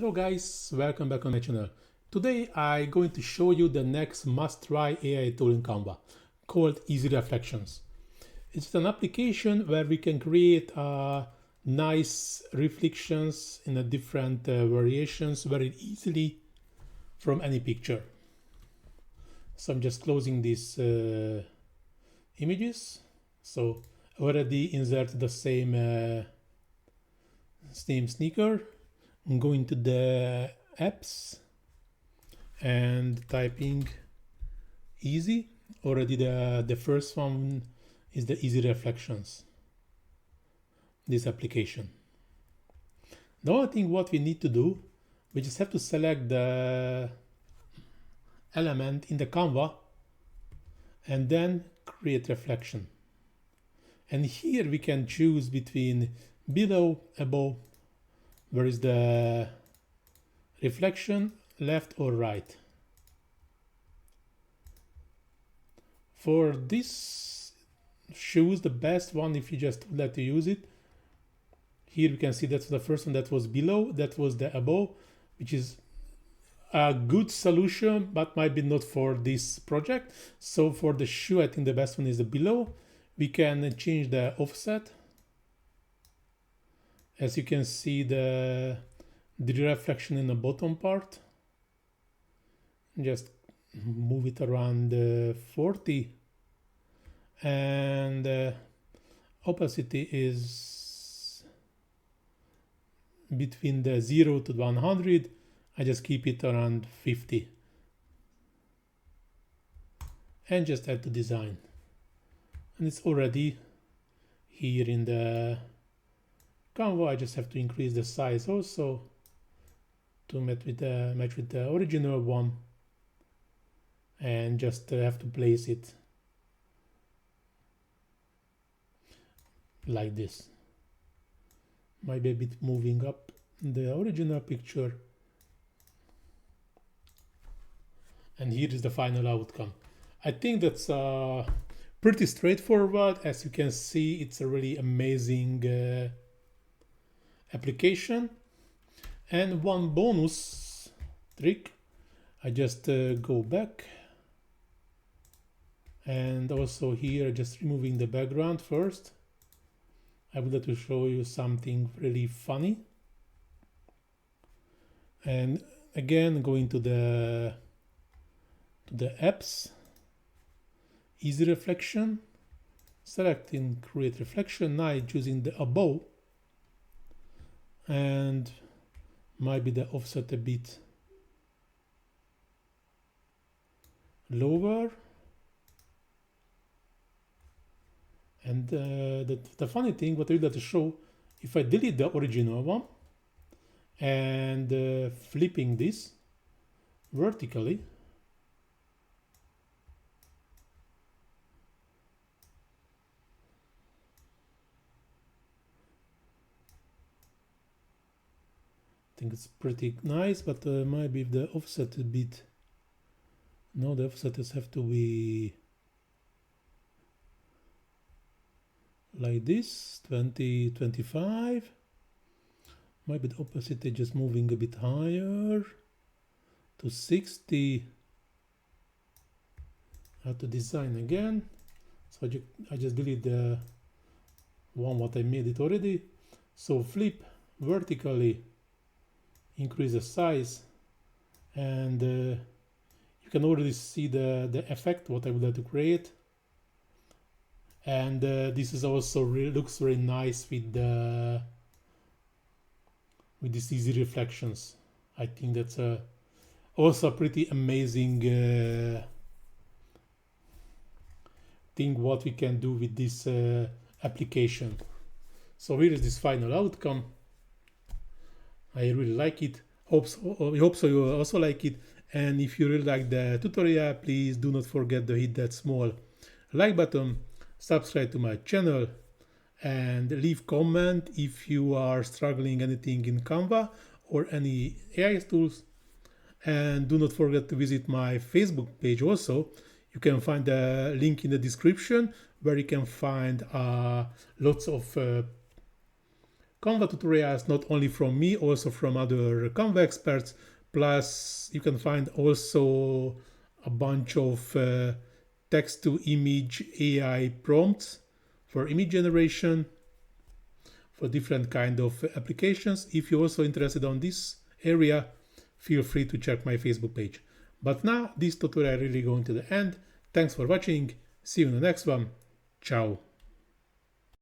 Hello guys, welcome back on my channel. Today I'm going to show you the next must-try AI tool in Canva called Easy Reflections. It's an application where we can create nice reflections in a different variations very easily from any picture. So I'm just closing these images. So I already insert the same sneaker. I'm going to the apps and typing easy. Already the first one is the easy reflections, this application. The only thing what we need to do, we just have to select the element in the Canva and then create reflection. And here we can choose between below, above, where is the reflection, left or right. For this, choose the best one if you just would like to use it. Here we can see that's the first one that was below, that was the above, which is a good solution, but might be not for this project. So for the shoe, I think the best one is the below. We can change the offset. As you can see, the reflection in the bottom part, just move it around 40, and opacity is between the 0 to 100. I just keep it around 50 and just add to design, and it's already here in the Canva. I just have to increase the size also to match with the original one, and just have to place it like this. Might be a bit moving up the original picture, and here is the final outcome. I think that's pretty straightforward. As you can see, it's a really amazing application. And one bonus trick, I just go back, and also here just removing the background first. I would like to show you something really funny, and again going to the apps, easy reflection, selecting create reflection. Now I'm choosing the above, and might be the offset a bit lower. And the funny thing, what I would like to show, if I delete the original one and flipping this vertically, I think it's pretty nice, but maybe if the offset a bit, no, the offsets have to be like this, 20, 25. Maybe the opacity just moving a bit higher to 60. I have to design again. So I just delete the one what I made it already. So flip vertically, increase the size, and you can already see the effect what I would like to create. And this is also looks very nice with these easy reflections. I think that's also a pretty amazing thing what we can do with this application. So here is this final outcome. I really like it. I hope so you also like it. And if you really like the tutorial, please do not forget to hit that small like button, subscribe to my channel, and leave comment if you are struggling anything in Canva or any AI tools. And do not forget to visit my Facebook page also. You can find the link in the description, where you can find lots of Canva tutorials, not only from me, also from other Canva experts. Plus, you can find also a bunch of text to image AI prompts for image generation for different kind of applications. If you're also interested on this area, feel free to check my Facebook page. But now this tutorial really going to the end. Thanks for watching. See you in the next one. Ciao.